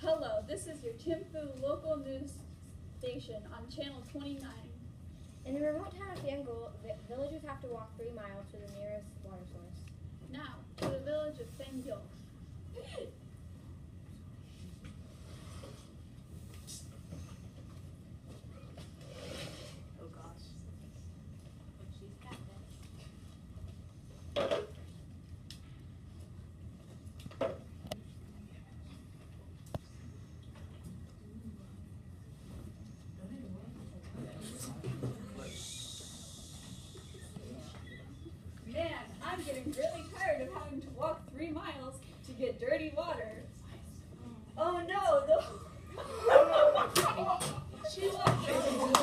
Hello, this is your Thimphu local news station on channel 29. In the remote town of Yangon, villagers have to walk 3 miles to the nearest water source. Now, to the village of Fengyo. Oh gosh. But she's got this. Man, I'm getting really tired of having to walk 3 miles to get dirty water. Oh no, she lost it. Oh no.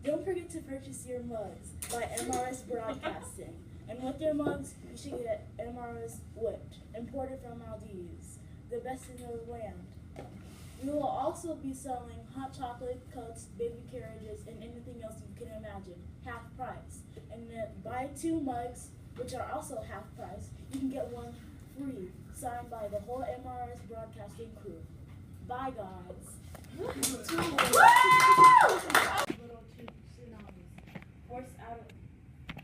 Don't forget to purchase your mugs by MRS Broadcasting. And with your mugs, you should get MRS Whipped, imported from Maldives, the best in the land. We will also be selling hot chocolate, cups, baby carriages, and anything else you can imagine, half price. And then buy 2 mugs, which are also half price, you can get one free, signed by the whole MRS Broadcasting crew. Bye, guys. Little 2 tsunamis forced about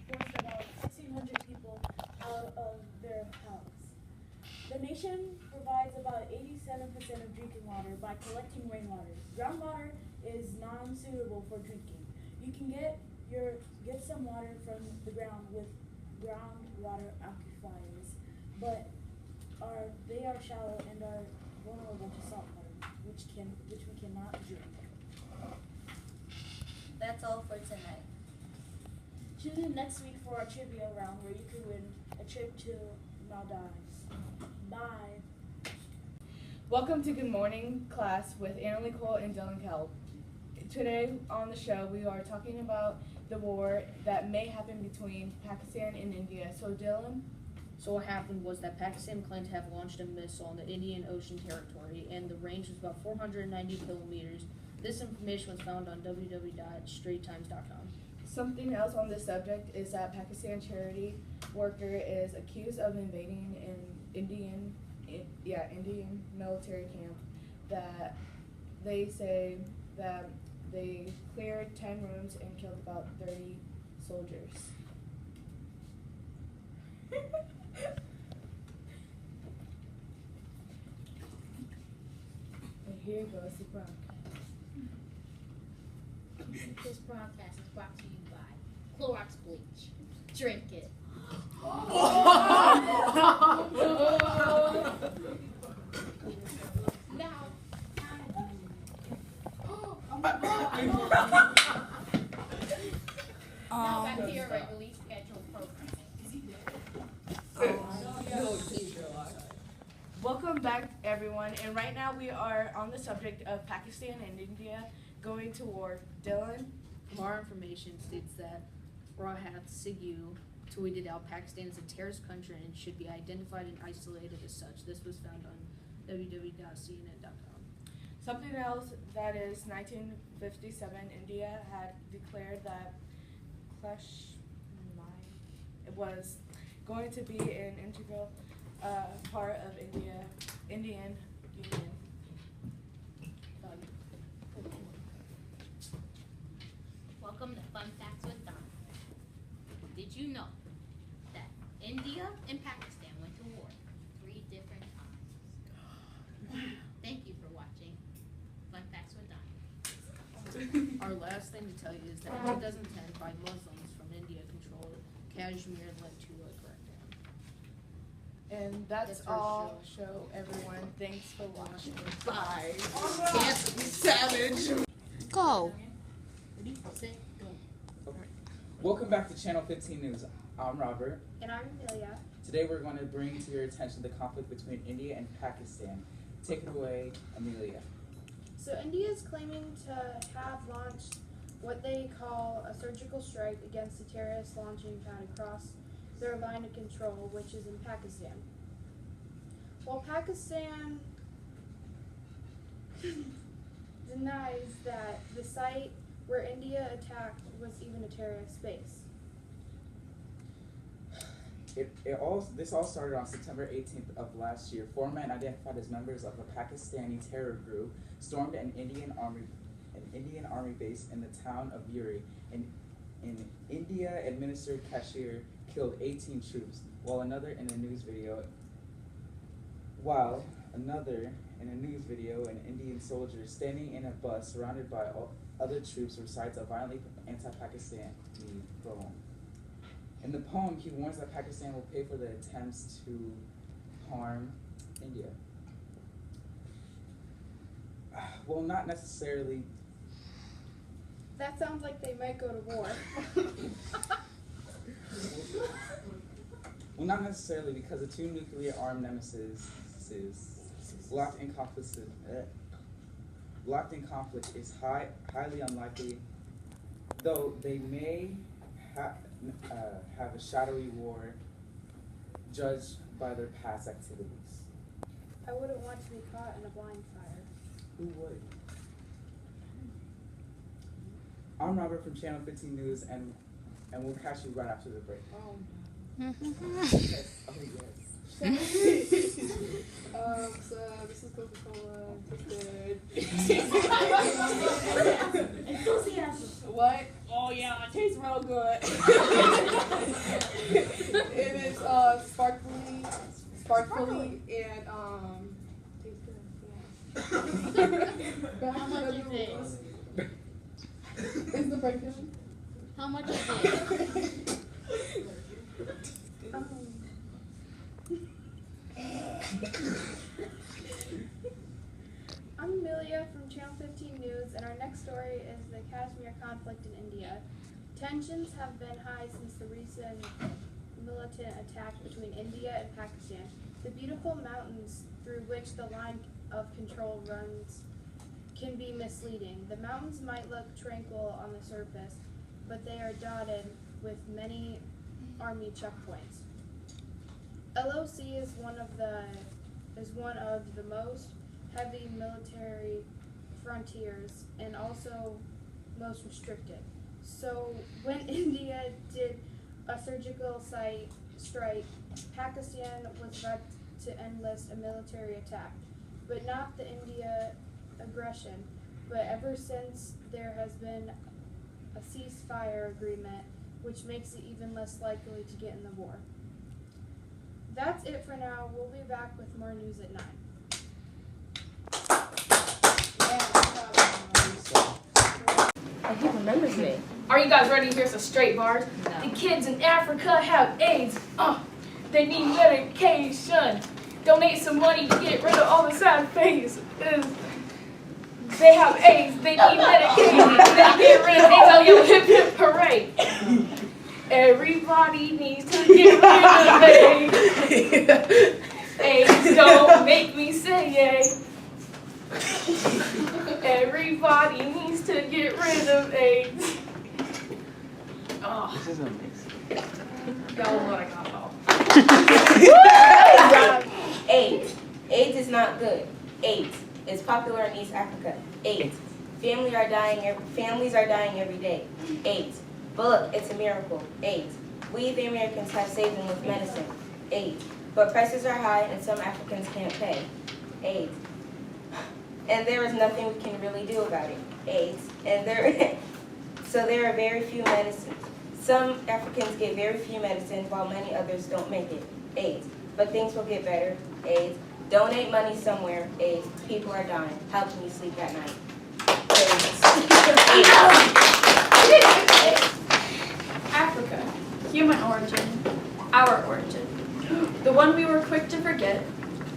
1,600 people out of their house. The nation provides about 87% of drinking water by collecting rainwater. Groundwater is non-suitable for drinking. You can get some water from the ground with groundwater aquifers, but they are shallow and are vulnerable to salt water, which we cannot drink. That's all for tonight. Tune in next week for our trivia round where you can win a trip to Maldives. Bye. Welcome to Good Morning class with Anna Nicole and Dylan Kelp. Today on the show we are talking about the war that may happen between Pakistan and India. So Dylan? So what happened was that Pakistan claimed to have launched a missile on the Indian Ocean territory, and the range was about 490 kilometers. This information was found on www.straighttimes.com. Something else on this subject is that Pakistan charity worker is accused of invading an Indian military camp that they say that they cleared 10 rooms and killed about 30 soldiers. And here goes the broadcast. This broadcast is brought to you by Clorox Bleach. Drink it. Now, now back to your regularly scheduled programming. Welcome back, everyone. And right now we are on the subject of Pakistan and India going to war. Dylan? Our information states that Rahat Sighu tweeted out Pakistan is a terrorist country and should be identified and isolated as such. This was found on www.cnn.com. Something else that is 1957, India had declared that it was going to be an integral part of Indian Union. Welcome to Fun Facts with Don. Did you know that India and Pakistan went to war 3 different times? Thank you for watching Fun Facts with Don. Our last thing to tell you is that in 2010, 5 Muslims from India controlled Kashmir and led to a crackdown. And that's all show, everyone. Thanks for watching. Bye. Savage. Go. Ready, set, go. Welcome back to Channel 15 News. I'm Robert. And I'm Amelia. Today we're going to bring to your attention the conflict between India and Pakistan. Take it away, Amelia. So India is claiming to have launched what they call a surgical strike against a terrorist launching pad across their line of control, which is in Pakistan. While Pakistan denies that the site where India attacked was even a terrorist base. This all started on September 18th of last year. Four men identified as members of a Pakistani terror group stormed an Indian army base in the town of Uri. In India-administered Kashmir killed 18 troops, while another in a news video, an Indian soldier standing in a bus surrounded by other troops recites a violently anti-Pakistani poem. In the poem, he warns that Pakistan will pay for the attempts to harm India. Well, not necessarily. That sounds like they might go to war. Well, not necessarily, because the two nuclear-armed nemesis locked in conflict is highly unlikely, though they may have a shadowy war judged by their past activities. I wouldn't want to be caught in a blind fire. Who would? I'm Robert from Channel 15 News, and we'll catch you right after the break. Yes. Oh, yes. So this is Coca-Cola. Enthusiasm. What? Oh yeah, it tastes real good. It is sparkly and tastes good. Yeah. How much is it? Is the breakdown? How much is it? I'm Amelia from Channel 15 News, and our next story is the Kashmir conflict in India. Tensions have been high since the recent militant attack between India and Pakistan. The beautiful mountains through which the line of control runs can be misleading. The mountains might look tranquil on the surface, but they are dotted with many army checkpoints. LOC is one of the most heavy military frontiers and also most restricted. So when India did a surgical strike, Pakistan was wrecked to enlist a military attack, but not the India aggression. But ever since, there has been a ceasefire agreement, which makes it even less likely to get in the war. That's it for now. We'll be back with more news at 9. He remembers me. Are you guys ready to hear some straight bars? No. The kids in Africa have AIDS. They need medication. Donate some money to get rid of all the sad faces. They have AIDS. They need medication. They get rid of AIDS. Oh, yo, hip hip hooray. Everybody needs to get rid of AIDS. AIDS don't make me say yay. Everybody needs to get rid of AIDS. Oh. This is amazing. That was what I got off. AIDS. AIDS is not good. AIDS. It's popular in East Africa. AIDS. Families are dying every day. AIDS. But look, it's a miracle. AIDS. We, the Americans, have saved them with medicine. AIDS. But prices are high and some Africans can't pay. AIDS. And there is nothing we can really do about it. AIDS. So there are very few medicines. Some Africans get very few medicines while many others don't make it. AIDS. But things will get better. AIDS. Donate money somewhere. AIDS. People are dying. How can you sleep at night? Africa, human origin, our origin. The one we were quick to forget.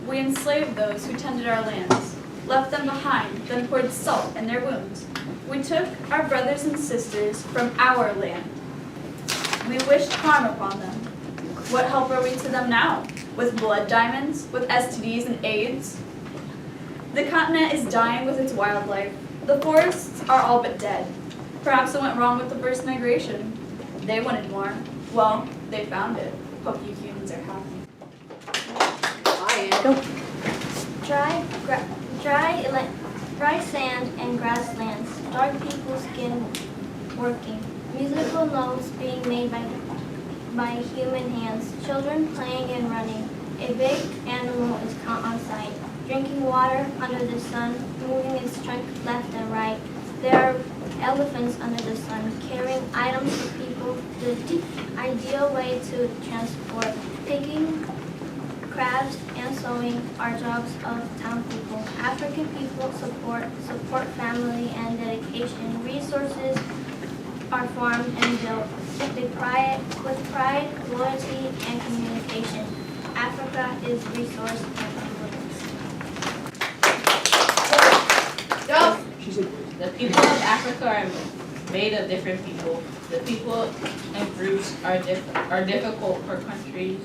We enslaved those who tended our lands, left them behind, then poured salt in their wounds. We took our brothers and sisters from our land. We wished harm upon them. What help are we to them now? With blood diamonds, with STDs and AIDS? The continent is dying with its wildlife. The forests are all but dead. Perhaps it went wrong with the first migration. They wanted more. Well, they found it. Hope you humans are happy. dry sand and grasslands, dark people skin working, musical notes being made by human hands, children playing and running. A big animal is caught on sight, drinking water under the sun, moving its trunk left and right. There are elephants under the sun, carrying items for people, the ideal way to transport. Picking, crafts, and sewing are jobs of town people. African people support family and dedication. Resources are farmed and built with pride, loyalty, and communication. Africa is resource and abundance. The people of Africa are made of different people. The people and groups are difficult for countries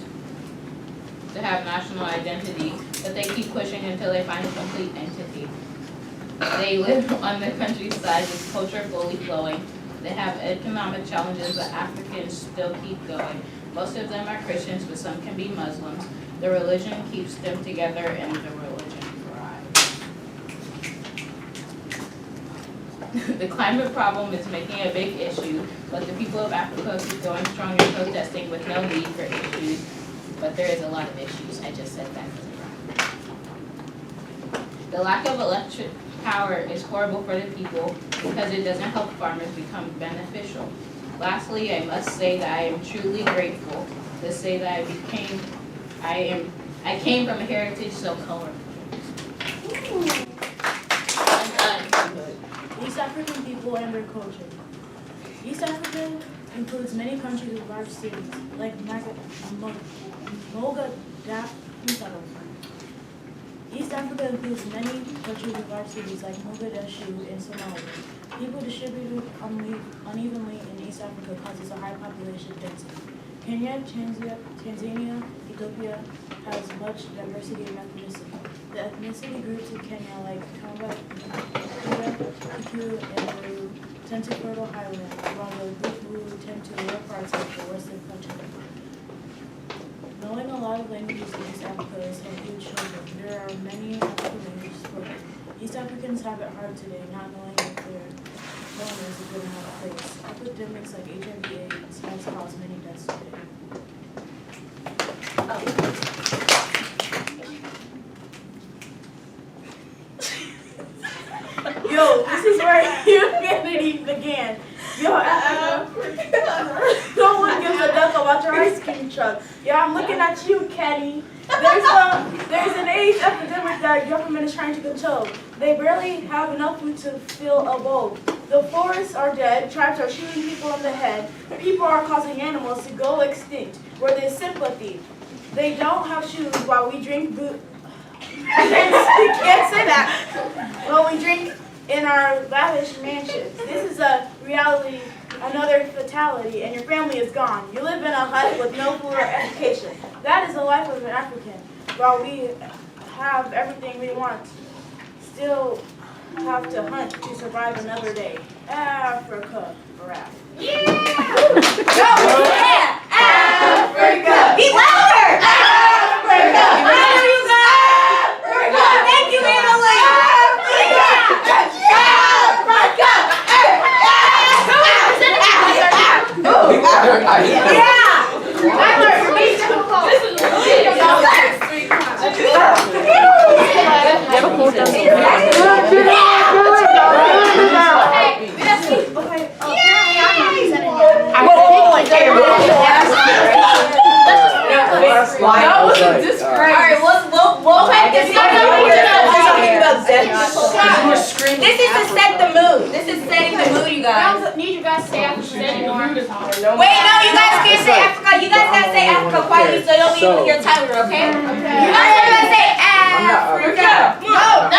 to have national identity, but they keep pushing until they find a complete entity. They live on the countryside with culture fully flowing. They have economic challenges, but Africans still keep going. Most of them are Christians, but some can be Muslims. The religion keeps them together, and the religion thrives. The climate problem is making a big issue, but the people of Africa keep going strong in protesting with no need for issues. But there is a lot of issues. I just said that. The lack of electric power is horrible for the people because it doesn't help farmers become beneficial. Lastly, I must say that I am truly grateful to say that I came from a heritage so colorful. East African people and their culture. East Africa includes many countries with large cities, like East Africa includes many countries with large cities like Mogadishu and Somalia. People distributed unevenly in East Africa causes a high population density. Kenya, Tanzania, Ethiopia has much diversity in ethnicity. The ethnicity groups in Kenya like Kamba, Kikuyu, and Meru tend to fertile highlands, while the Bukuyu tend to lower parts of the western country. Knowing a lot of languages in East Africa is a huge children. There are many African languages spoken. East Africans have it hard today, not knowing if their home is a good enough place. Epidemics like HIV/AIDS has caused many deaths today. Yo, this is where humanity began. Yo, no one gives a duck about your ice cream truck. Yeah, I'm looking at you, Kenny. There's an AIDS epidemic that the government is trying to control. They barely have enough food to fill a bowl. The forests are dead, tribes are shooting people in the head, people are causing animals to go extinct. Where there's sympathy. They don't have shoes while we drink booze. I can't say that. While we drink in our lavish mansions. This is a reality, another fatality, and your family is gone. You live in a hut with no food or education. That is the life of an African. While we have everything we want, still have to hunt to survive another day. Africa, rap. Yeah! Yeah! Africa! Be louder! Africa! Louder, you guys! Africa! Thank you, Emily! Africa! That was a disgrace. Alright, we'll make this talking about death. This is to set the mood. This is setting the mood, you guys. I don't need you guys to say Africa anymore. Wait, no, you guys can't say Africa. You guys gotta say Africa quietly so you don't even hear Tyler, okay? You guys are gonna say Africa. No.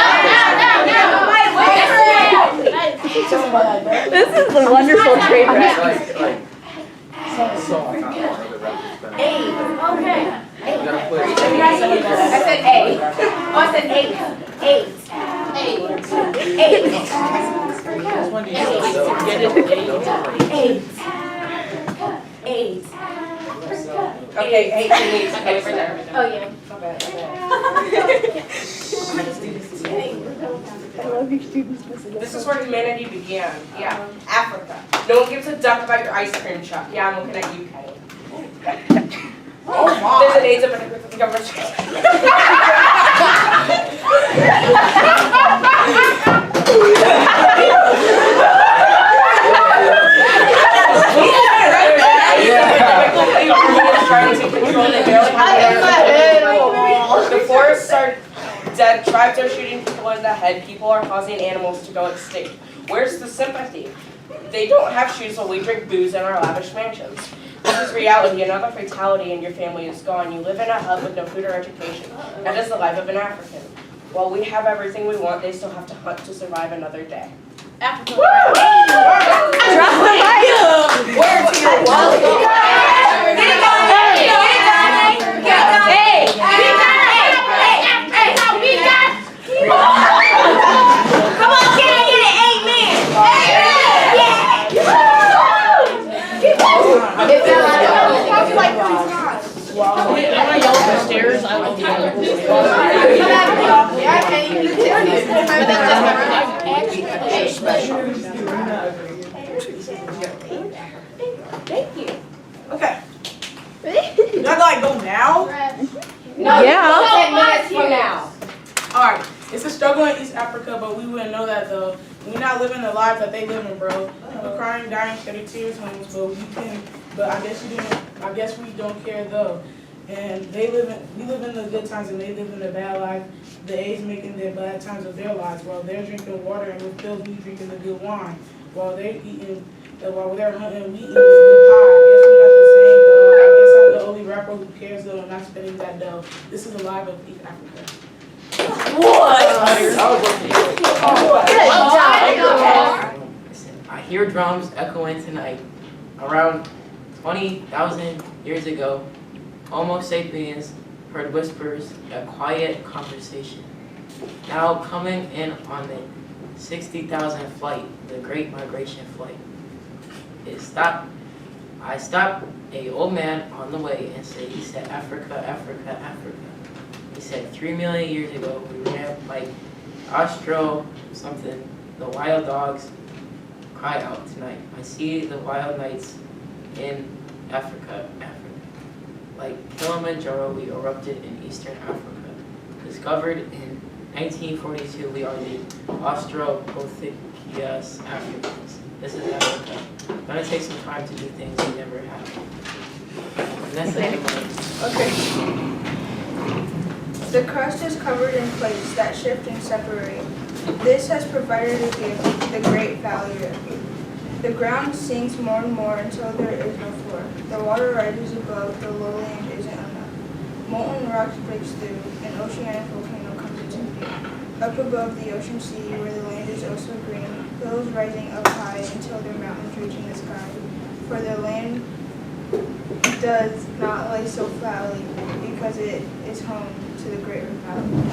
This is a wonderful train wreck. A. Okay. I said A. Oh, I said 8. 8. 8. Okay, 8. Okay, for that. Oh, yeah. My bad. This is where humanity began. Yeah, Africa. No one gives a duck about your ice cream truck. Yeah, I'm looking at you, Kenny. Oh my. There's an AIDS epidemic with the government. The forests are dead, tribes are shooting people in the head, people are causing animals to go extinct. Where's the sympathy? They don't have shoes while we drink booze in our lavish mansions. This is reality. Another fatality and your family is gone. You live in a hut with no food or education. That is the life of an African. While we have everything we want, they still have to hunt to survive another day. Africa. Drop the mic! Word to your wallet. Come on, can I get an amen? I'm gonna yell up the stairs. I will yell. Thank you. Okay. Do I like go now? No, Yeah. 10 minutes from now. Alright. It's a struggle in East Africa, but we wouldn't know that though. We're not living the lives that they live in, bro. We're crying, dying, shedding tears, homes, but we can. But I guess you didn't. I guess we don't care though. And we live in the good times, and they live in the bad life. The AIDS making their bad times of their lives, while they're drinking water and with pills, we drinking the good wine. While they're eating, while they're hunting, we eating the good pie. I guess we're not the same though. I guess I'm the only rapper who cares though, and not spending that dough. This is the live of East Africa. I hear drums echoing tonight. Around 20,000 years ago, Homo sapiens heard whispers, a quiet conversation. Now coming in on the 60,000 flight, the Great Migration Flight. I stopped a old man on the way and he said, Africa, Africa, Africa. He said 3 million years ago we ran like Austro something, the wild dogs cry out tonight. I see the wild nights in Africa, Africa. Like Kilimanjaro, we erupted in Eastern Africa. Discovered in 1942, we are the Australopithecus Africans. This is Africa. Gonna take some time to do things we never have. And that's it. Okay. The crust is covered in plates that shift and separate. This has provided a gift, the great failure. The ground sinks more and more until there is no floor. The water rises above, the lowland isn't enough. Molten rocks breaks through, an oceanic volcano comes into view. Up above the ocean sea, where the land is also green, hills rising up high until their mountains reaching the sky. For the land does not lay so flatly, because it is home to the great valley.